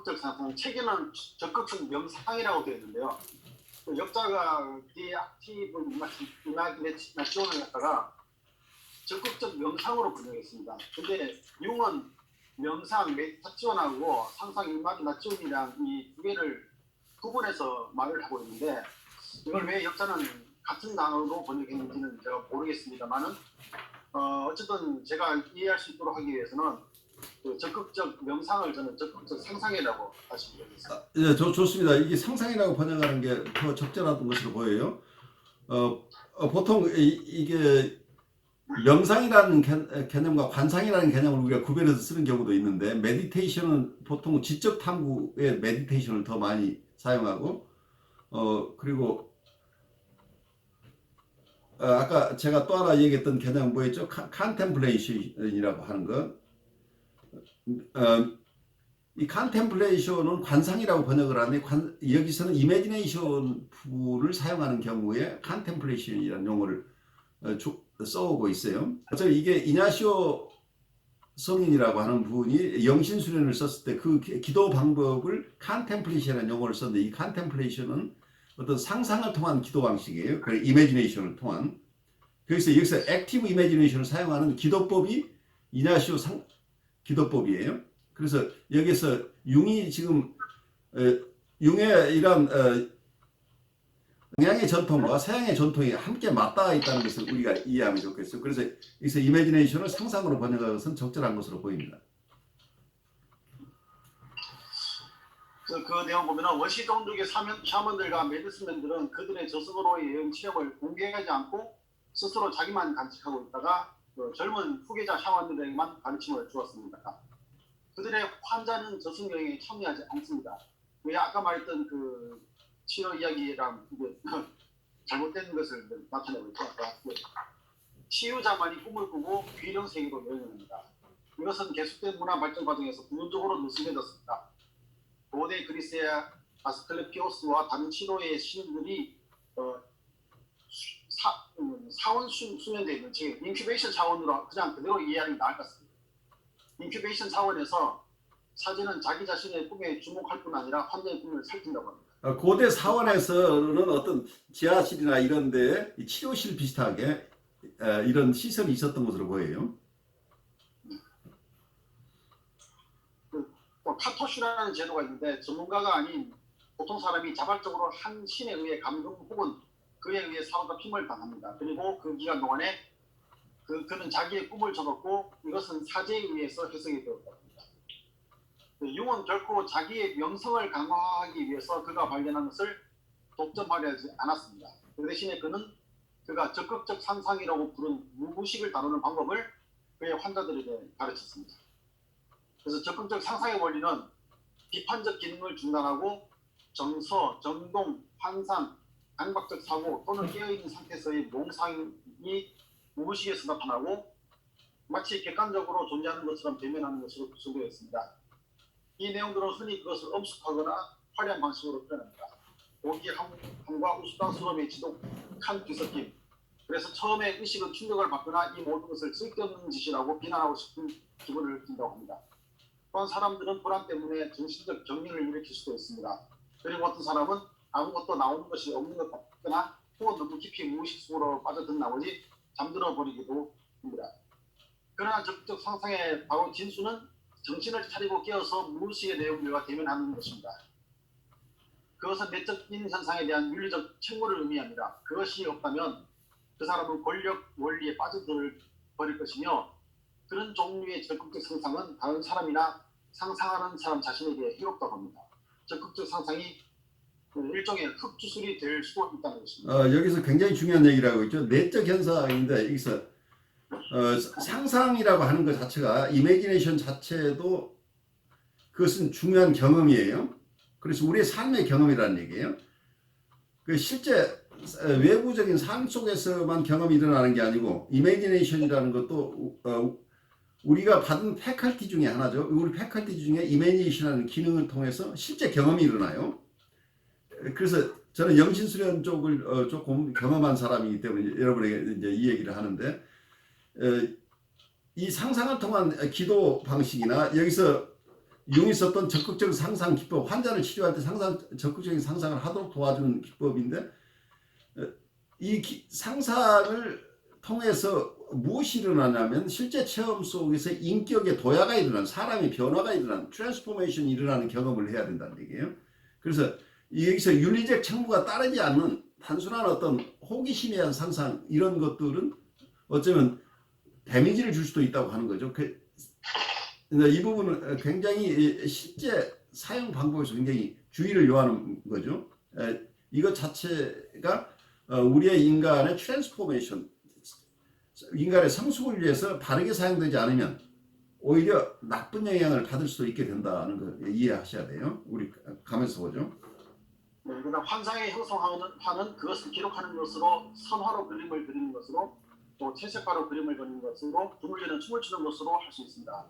적극적 상상, 책에는 적극적 명상이라고 되어 있는데요. 그 역자가 The Active Imagination을 갖다가 적극적 명상으로 번역했습니다. 근데 융은 명상, 메디타치온하고 상상, 이마지나치온이랑 이 두 개를 구분해서 말을 하고 있는데 이걸 왜 역자는 같은 단어로 번역했는지는 제가 모르겠습니다만은 어쨌든 제가 이해할 수 있도록 하기 위해서는 그 적극적 명상을 저는 적극적 상상이라고 다시 얘기했습니다. 예, 좋습니다. 이게 상상이라고 번역하는 게 더 적절한 것으로 보여요. 보통 이게 명상이라는 개념과 관상이라는 개념을 우리가 구별해서 쓰는 경우도 있는데, 메디테이션은 보통 지적 탐구의 메디테이션을 더 많이 사용하고, 그리고 아까 제가 또 하나 얘기했던 개념은 뭐였죠? 컨템플레이션이라고 하는 것. 이 컨템플레이션은 관상이라고 번역을 하는데, 여기서는 이미지네이션 부를 사용하는 경우에 컨템플레이션이라는 용어를 써오고 있어요. 어차피 이게 이냐시오 성인이라고 하는 분이 영신수련을 썼을 때 그 기도 방법을 컨템플레이션이라는 용어를 썼는데, 이 컨템플레이션은 어떤 상상을 통한 기도 방식이에요. 그래서 이미지네이션을 통한. 그래서 여기서 액티브 이미지네이션을 사용하는 기도법이 이냐시오 기도법이에요. 그래서 여기서 융이 지금 융의 이런 동양의 전통과 서양의 전통이 함께 맞닿아 있다는 것을 우리가 이해하면 좋겠어요. 그래서 여기서 이미지네이션을 상상으로 번역한 것은 적절한 것으로 보입니다. 그 내용 보면 원시 종족의 샤먼들과 메디슨맨들은 그들의 저승으로의 여행 체험을 공개하지 않고 스스로 자기만 간직하고 있다가 젊은 후계자 샤먼들에게만 가르침을 주었습니다. 그들의 환자는 저승 여행에 참여하지 않습니다. 왜 아까 말했던 그 치료 이야기랑 잘못된 것을 나타내고 있죠. 치유자만이 꿈을 꾸고 귀령 세계로 여행을 합니다. 이것은 계속된 문화 발전 과정에서 부분적으로 느슨해졌습니다. 고대 그리스의 아스클레피오스와 다른 치료의 신들이 사원 수면되어 있는, 즉 인큐베이션 차원으로 그냥 그대로 이해하는 게 나을 것 같습니다. 인큐베이션 차원에서 사제는 자기 자신의 꿈에 주목할 뿐 아니라 환자의 꿈을 살핀다고 합니다. 고대 사원에서는 어떤 지하실이나 이런 데 치료실 비슷하게 이런 시설이 있었던 것으로 보여요. 카토슈라는 제도가 있는데 전문가가 아닌 보통 사람이 자발적으로 한 신에 의해 감동 혹은 그에 의해 사로잡힘을 당합니다. 그리고 그 기간 동안에 그는 자기의 꿈을 적었고 이것은 사제에 의해서 해석이 되었다. 융은 결코 자기의 명성을 강화하기 위해서 그가 발견한 것을 독점하려 하지 않았습니다. 그 대신에 그가 적극적 상상이라고 부른 무의식을 다루는 방법을 그의 환자들에게 가르쳤습니다. 그래서 적극적 상상의 원리는 비판적 기능을 중단하고 정서, 정동, 환상, 강박적 사고 또는 깨어있는 상태에서의 몽상이 무의식에서 나타나고 마치 객관적으로 존재하는 것처럼 대면하는 것으로 구성되어 있습니다. 이 내용들은 흔히 그것을 엄숙하거나 화려한 방식으로 표현합니다. 호기함과 우스꽝스러움의 지독한 뒤섞임. 그래서 처음에 의식은 충격을 받거나 이 모든 것을 쓸데없는 짓이라고 비난하고 싶은 기분을 느낀다고 합니다. 또한 사람들은 불안 때문에 정신적 경련을 일으킬 수도 있습니다. 그리고 어떤 사람은 아무것도 나오는 것이 없는 것 같거나 혹은 너무 깊이 무의식 속으로 빠져든 나머지 잠들어 버리기도 합니다. 그러나 적극적 상상의 바로 진수는 정신을 차리고 깨어서 무의식의 내용들과 대면하는 것입니다. 그것은 내적인 현상에 대한 윤리적 책무를 의미합니다. 그것이 없다면 그 사람은 권력 원리에 빠져들 버릴 것이며 그런 종류의 적극적 상상은 다른 사람이나 상상하는 사람 자신에게 해롭다고 합니다. 적극적 상상이 일종의 흑주술이 될 수도 있다는 것입니다. 여기서 굉장히 중요한 얘기를 하고 있죠. 내적 현상인데 여기서 상상이라고 하는 것 자체가 이미지네이션 자체도 그것은 중요한 경험이에요. 그래서 우리의 삶의 경험이라는 얘기예요. 그 실제 외부적인 삶 속에서만 경험이 일어나는 게 아니고 이미지네이션이라는 것도 우리가 받은 패컬티 중에 하나죠. 우리 패컬티 중에 이미지네이션이라는 기능을 통해서 실제 경험이 일어나요. 그래서 저는 영신수련 쪽을 조금 경험한 사람이기 때문에 여러분에게 이제 이 얘기를 하는데, 이 상상을 통한 기도 방식이나 여기서 융이 썼던 적극적 상상 기법, 환자를 치료할 때 적극적인 상상을 하도록 도와주는 기법인데, 이 상상을 통해서 무엇이 일어나냐면 실제 체험 속에서 인격의 도야가 일어나는, 사람의 변화가 일어나는, 트랜스포메이션이 일어나는 경험을 해야 된다는 얘기예요. 그래서 여기서 윤리적 책무가 따르지 않는 단순한 어떤 호기심에 의한 상상, 이런 것들은 어쩌면 데미지를 줄 수도 있다고 하는 거죠. 이 부분은 굉장히 실제 사용 방법에서 굉장히 주의를 요하는 거죠. 이것 자체가 우리의 인간의 트랜스포메이션, 인간의 성숙을 위해서 바르게 사용되지 않으면 오히려 나쁜 영향을 받을 수도 있게 된다는 걸 이해하셔야 돼요. 우리 가면서 보죠. 네, 그다음 환상에 형성하는 그것을 기록하는 것으로, 선화로 그림을 그리는 것으로, 또 채색화로 그림을 그리는 것으로, 드물게는 춤을 추는 것으로 할 수 있습니다.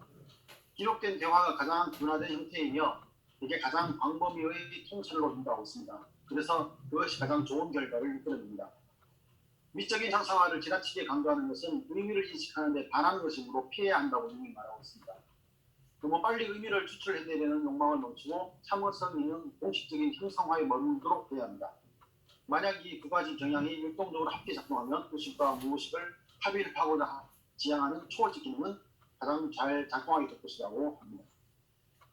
기록된 대화가 가장 분화된 형태이며 이게 가장 광범위의 통찰로 인도하고 있습니다. 그래서 그것이 가장 좋은 결과를 이끌어냅니다. 미적인 형상화를 지나치게 강조하는 것은 의미를 인식하는 데 반하는 것이므로 피해야 한다고 이미 말하고 있습니다. 너무 빨리 의미를 추출해내려는 욕망을 멈추고 참을성 있는 공식적인 형상화에 머무르도록 해야 합니다. 만약 이 두 가지 경향이 율동적으로 함께 작동하면 의식과 무의식을 합일하고자 지향하는 초월적 기능은 가장 잘 작동하게 될 것이라고 합니다.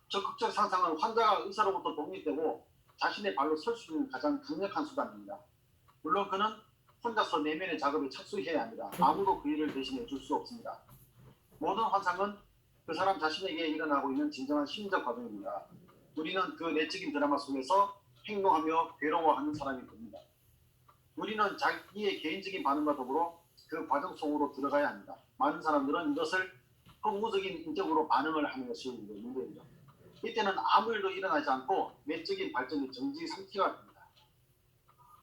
적극적 상상은 환자가 의사로부터 독립되고 자신의 발로 설 수 있는 가장 강력한 수단입니다. 물론 그는 혼자서 내면의 작업에 착수해야 합니다. 아무도 그 일을 대신해 줄 수 없습니다. 모든 환상은 그 사람 자신에게 일어나고 있는 진정한 심리적 과정입니다. 우리는 그 내적인 드라마 속에서 행동하며 괴로워하는 사람이 됩니다. 우리는 자기의 개인적인 반응과 더불어 그 과정 속으로 들어가야 합니다. 많은 사람들은 이것을 허무적인 인격으로 반응을 하는 것이 문제입니다. 이때는 아무 일도 일어나지 않고 내적인 발전이 정지 상태가 됩니다.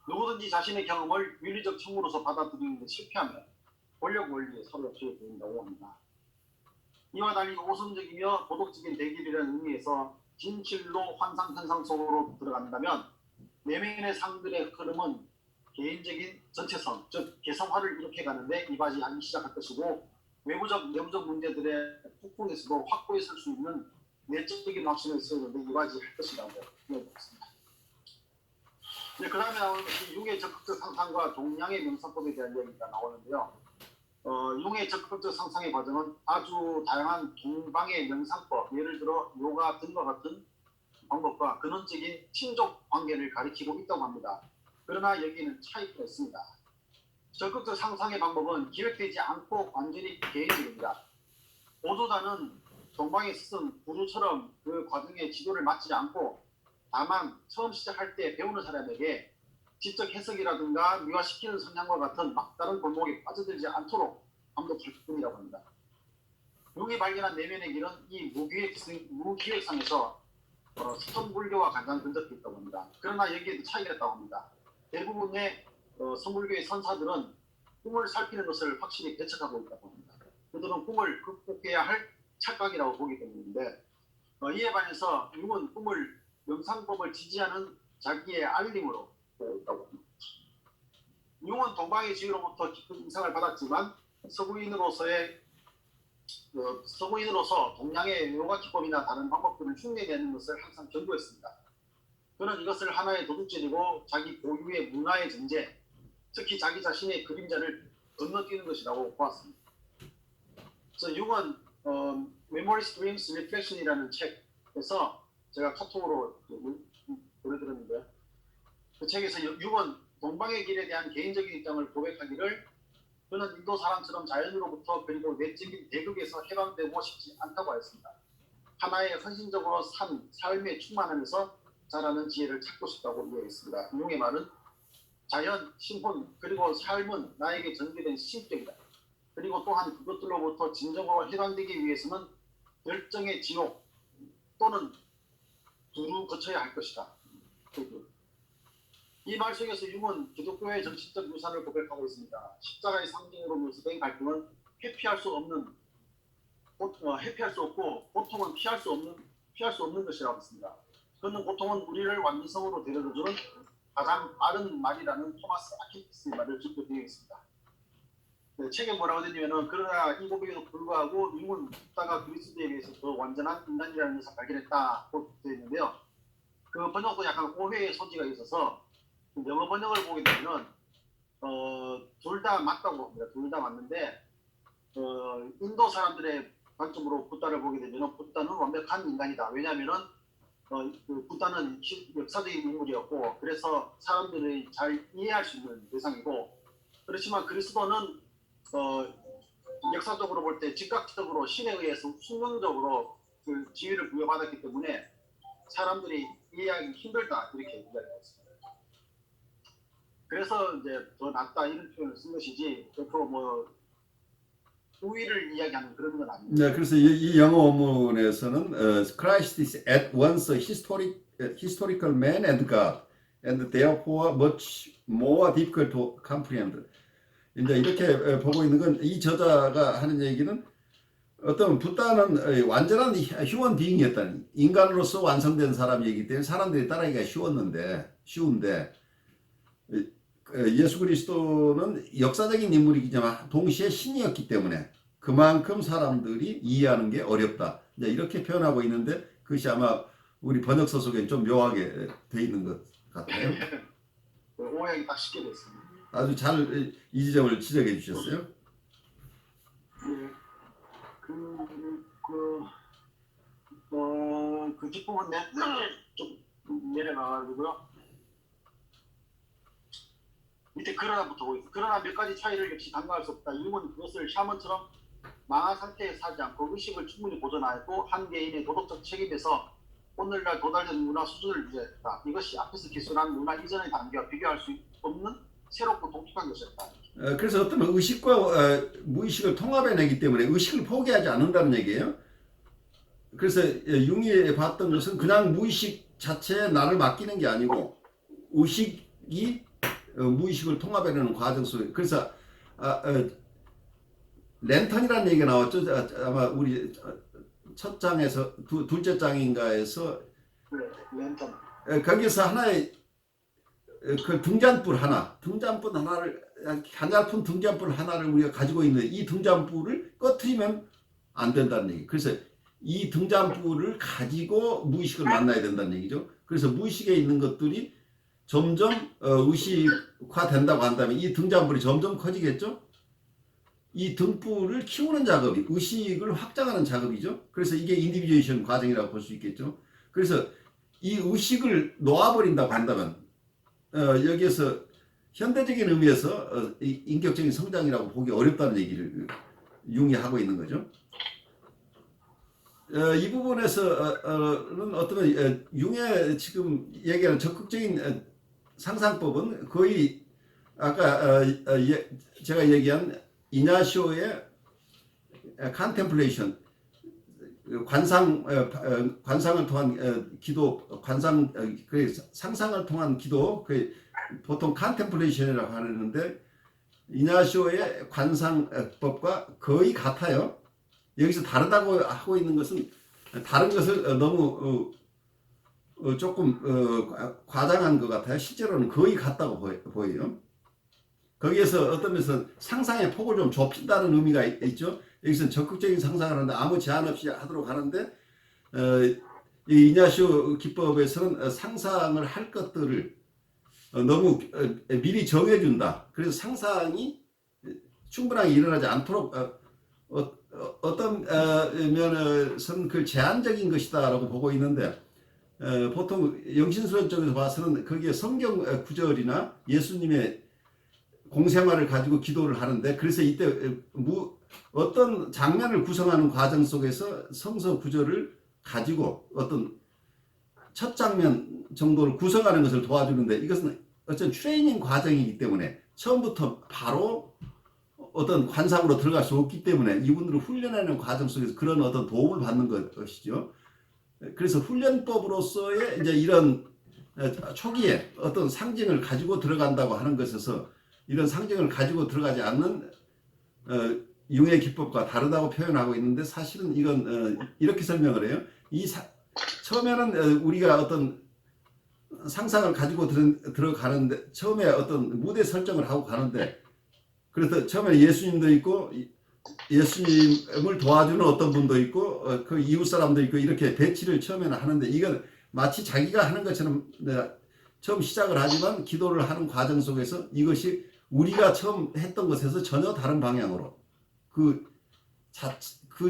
누구든지 자신의 경험을 윤리적 책무로서 받아들이는 데 실패하면 권력 원리에 사로잡히게 된다고 합니다. 이와 달리 오선적이며 도덕적인 대결이라는 의미에서 진실로 환상 현상 속으로 들어간다면 내면의 상들의 흐름은 개인적인 전체성, 즉 개성화를 이렇게 가는데 이바지하기 시작할 것이고, 외부적 내부적 문제들의 폭풍에서도 확고히 설 수 있는 내적인 확신을 세우는데 이바지할 것이라고 이야기했습니다. 그 다음에 나오는 것이 융의 적극적 상상과 동양의 명상법에 대한 이야기가 나오는데요. 융의 적극적 상상의 과정은 아주 다양한 동방의 명상법, 예를 들어 요가 등과 같은 방법과 근원적인 친족 관계를 가리키고 있다고 합니다. 그러나 여기에는 차이가 있습니다. 적극적 상상의 방법은 기획되지 않고 완전히 개인적입니다. 보조자는 동방의 스승, 구루처럼 그 과정의 지도를 맡지 않고 다만 처음 시작할 때 배우는 사람에게 지적 해석이라든가 미화시키는 성향과 같은 막다른 골목에 빠져들지 않도록 감독할 뿐이라고 합니다. 융이 발견한 내면의 길은 이 무기획상에서 선불교와 가장 근접해 있다고 합니다. 그러나 여기에도 차이가 있다고 합니다. 대부분의 선불교의 선사들은 꿈을 살피는 것을 확실히 배척하고 있다고 합니다. 그들은 꿈을 극복해야 할 착각이라고 보기 때문인데, 이에 반해서 융은 꿈을 명상법을 지지하는 자기의 알림으로 보고 있다고 합니다. 융은 동방의 지위로부터 깊은 인상을 받았지만 서구인으로서 동양의 요가 기법이나 다른 방법들을 흉내내는 것을 항상 경고했습니다. 그는 이것을 하나의 도둑질이고 자기 고유의 문화의 전제, 특히 자기 자신의 그림자를 건너뛰는 것이라고 보았습니다. 그래서 융은 Memories, Dreams, Reflection이라는 책에서 제가 카톡으로 보내드렸는데, 그 책에서 융은 동방의 길에 대한 개인적인 입장을 고백하기를 그는 인도 사람처럼 자연으로부터 그리고 내적인 대극에서 해방되고 싶지 않다고 했습니다. 하나의 헌신적으로 삶에 충만하면서 자라는 지혜를 찾고 싶다고 이야기했습니다. 융의 말은 자연, 신혼, 그리고 삶은 나에게 전개된 신격이다. 그리고 또한 그것들로부터 진정으로 해방되기 위해서는 결정의 지옥 또는 두루 거쳐야 할 것이다. 이 말 속에서 융은 기독교의 정신적 유산을 고백하고 있습니다. 십자가의 상징으로 묘사된 갈등은 회피할 수 없고 고통은 피할 수 없는 것이라고 했습니다. 그는 고통은 우리를 완전성으로 데려다주는 가장 빠른 말이라는 토마스 아퀴나스의 말을 짚고 되어 있습니다. 책에 뭐라고 되냐면은 그러나 이 고백에도 불구하고 인물 붓다가 그리스도에 비해서 더 완전한 인간이라는 것을 발견했다고 되어 있는데요. 그 번역도 약간 오해의 소지가 있어서 영어 번역을 보게 되면은 둘 다 맞다고 봅니다. 둘 다 맞는데 인도 사람들의 관점으로 붓다를 보게 되면은 붓다는 완벽한 인간이다. 왜냐하면은 그 붓다는 역사적인 인물이었고 그래서 사람들이 잘 이해할 수 있는 대상이고 그렇지만 그리스도는 역사적으로 볼 때 즉각적으로 신에 의해서 숙명적으로 그 지위를 부여받았기 때문에 사람들이 이해하기 힘들다 이렇게 이야기하고 있습니다. 그래서 이제 더 낫다 이런 표현을 쓴 것이지 그렇고 뭐 우위를 이야기하는 그런 건 아닙니다. 네, 그래서 이 영어 원문에서는 Christ is at once a historical man and God, and therefore much more difficult to comprehend. 이제 이렇게 보고 있는 건 이 저자가 하는 얘기는 어떤 붓다는 완전한 휴먼 빙이었다는 인간으로서 완성된 사람이기 때문에 사람들이 따라하기가 쉬운데 예수 그리스도는 역사적인 인물이지만 동시에 신이었기 때문에 그만큼 사람들이 이해하는 게 어렵다. 이렇게 표현하고 있는데 그것이 아마 우리 번역서 속에 좀 묘하게 돼 있는 것 같아요. 오해하기 딱 쉽게 됐습니다. 아주 잘 이 지점을 지적해 주셨어요. 그 뒷부분 좀 내려가가지고요. 밑에 그러나부터 보겠습니다. 그러나 몇 가지 차이를 역시 간과할 수 없다. 인은 그것을 샤먼처럼 망한 상태에 살지 않고 의식을 충분히 보존하였고 한 개인의 도덕적 책임에서 오늘날 도달된 문화 수준을 유지했다. 이것이 앞에서 기술한 문화 이전의 단계와 비교할 수 없는 새롭고 독특한 것이었다. 그래서 어떤 의식과 무의식을 통합해내기 때문에 의식을 포기하지 않는다는 얘기예요. 그래서 융이 봤던 것은 그냥 무의식 자체에 나를 맡기는 게 아니고 의식이 무의식을 통합해내는 과정 속에 그래서 랜턴이라는 얘기가 나왔죠. 아마 우리 첫 장에서 둘째 장인가에서 랜턴. 거기서 하나의 그 등잔불 하나를 가냘픈 등잔불 하나를 우리가 가지고 있는 이 등잔불을 꺼트리면 안 된다는 얘기. 그래서 이 등잔불을 가지고 무의식을 만나야 된다는 얘기죠. 그래서 무의식에 있는 것들이 점점 의식화된다고 한다면 이 등잔불이 점점 커지겠죠. 이 등불을 키우는 작업이 의식을 확장하는 작업이죠. 그래서 이게 인디비주에이션 과정이라고 볼 수 있겠죠. 그래서 이 의식을 놓아버린다고 한다면 여기에서 현대적인 의미에서 인격적인 성장이라고 보기 어렵다는 얘기를 융이 하고 있는 거죠. 이 부분에서는 어떤 융의 지금 얘기하는 적극적인 상상법은 거의 아까 제가 얘기한 이냐시오의 컨템플레이션 관상을 통한 기도 상상을 통한 기도 보통 컨템플레이션이라고 하는데 이냐시오의 관상법과 거의 같아요. 여기서 다르다고 하고 있는 것은 다른 것을 너무 조금 과장한 것 같아요. 실제로는 거의 같다고 보여요. 거기에서 어떤 면에서 상상의 폭을 좀 좁힌다는 의미가 있죠. 여기서는 적극적인 상상을 하는데 아무 제한 없이 하도록 하는데 이 이냐시오 기법에서는 상상을 할 것들을 너무 미리 정해준다. 그래서 상상이 충분하게 일어나지 않도록 어떤 면에서는 그 제한적인 것이다라고 보고 있는데 보통 영신수련 쪽에서 봐서는 거기에 성경 구절이나 예수님의 공생활을 가지고 기도를 하는데 그래서 이때 어떤 장면을 구성하는 과정 속에서 성서 구절을 가지고 어떤 첫 장면 정도를 구성하는 것을 도와주는데 이것은 어떤 트레이닝 과정이기 때문에 처음부터 바로 어떤 관상으로 들어갈 수 없기 때문에 이분들을 훈련하는 과정 속에서 그런 어떤 도움을 받는 것이죠. 그래서 훈련법으로서의 이제 이런 초기에 어떤 상징을 가지고 들어간다고 하는 것에서 이런 상징을 가지고 들어가지 않는 융의 기법과 다르다고 표현하고 있는데 사실은 이건 이렇게 설명을 해요. 처음에는 우리가 어떤 상상을 가지고 들어가는데 처음에 어떤 무대 설정을 하고 가는데 그래서 처음에 예수님도 있고 예수님을 도와주는 어떤 분도 있고 그 이웃 사람도 있고 이렇게 배치를 처음에는 하는데 이건 마치 자기가 하는 것처럼 처음 시작을 하지만 기도를 하는 과정 속에서 이것이 우리가 처음 했던 것에서 전혀 다른 방향으로 그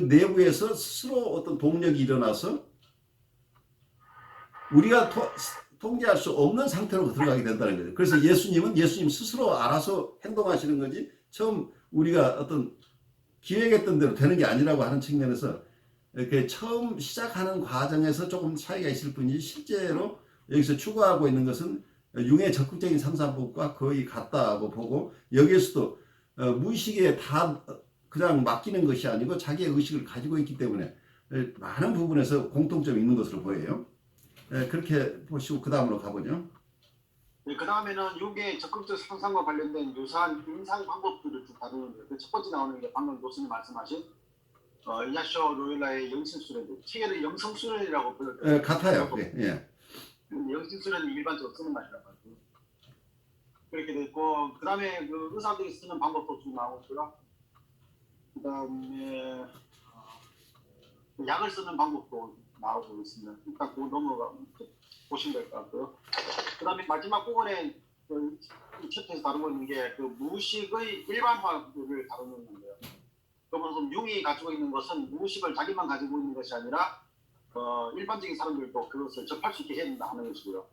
내부에서 스스로 어떤 동력이 일어나서 우리가 통제할 수 없는 상태로 들어가게 된다는 거죠. 그래서 예수님은 예수님 스스로 알아서 행동하시는 거지 처음 우리가 어떤 기획했던 대로 되는 게 아니라고 하는 측면에서 이렇게 처음 시작하는 과정에서 조금 차이가 있을 뿐이지 실제로 여기서 추구하고 있는 것은 융의 적극적인 상상법과 거의 같다고 보고 여기에서도 무의식에 다 그냥 맡기는 것이 아니고 자기의 의식을 가지고 있기 때문에 많은 부분에서 공통점이 있는 것으로 보여요. 그렇게 보시고 그 다음으로 가보죠. 네, 그 다음에는 융의 적극적 상상과 관련된 유사한 임상 방법들을 쭉 다루는데 그 첫 번째 나오는 게 방금 교수님 말씀하신 이냐시오 로요라의 영신수련, 책에는 영성수련이라고 불러요. 같아요. 예. 영신수련이 일반적으로 쓰는 말이라고 하죠. 그렇게 됐고 그 다음에 그 의사들이 쓰는 방법도 쭉 나오고요. 그 다음에 약을 쓰는 방법도 나오고 있습니다. 일단 그거 보시면 될 것 같고요. 그 다음에 마지막 부분에 이 챕터에서 다루고 있는 게 그 무의식의 일반화를 다루는 건데요. 그러면 융이 가지고 있는 것은 무의식을 자기만 가지고 있는 것이 아니라 일반적인 사람들도 그것을 접할 수 있게 해야 된다 하는 것이고요.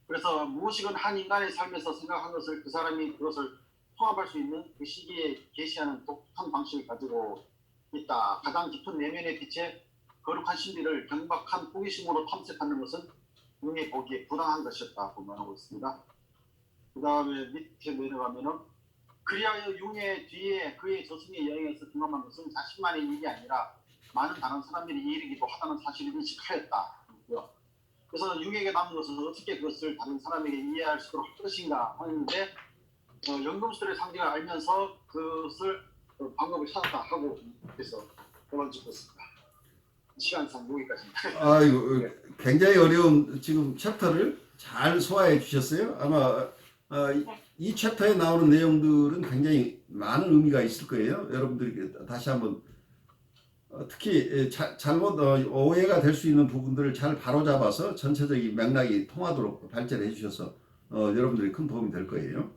그래서 무의식은 한 인간의 삶에서 생각한 것을 그 사람이 그것을 통합할 수 있는 그 시기에 게시하는 독특한 방식을 가지고 있다. 가장 깊은 내면의 빛에 거룩한 신비를 경박한 호기심으로 탐색하는 것은 융의 보기에 부당한 것이었다고 말하고 있습니다. 그 다음에 밑에 내려가면은 그리하여 융의 뒤에 그의 저승의 여행에서 경험한 것은 자신만의 일이 아니라 많은 다른 사람들이 이르기도 하다는 사실을 인식하였다. 그래서 융에게 남은 것은 어떻게 그것을 다른 사람에게 이해할 수 있도록 할 것인가 하는데 연금술의 상징을 알면서 그것을 방법을 찾았다 하고 그래서 그만두고 있습니다. 시간상 여기까지입니다. 아이고 굉장히 어려운 지금 챕터를 잘 소화해 주셨어요. 아마 이 챕터에 나오는 내용들은 굉장히 많은 의미가 있을 거예요. 여러분들이 다시 한번 특히 잘못 오해가 될 수 있는 부분들을 잘 바로잡아서 전체적인 맥락이 통하도록 발제를 해주셔서 여러분들이 큰 도움이 될 거예요.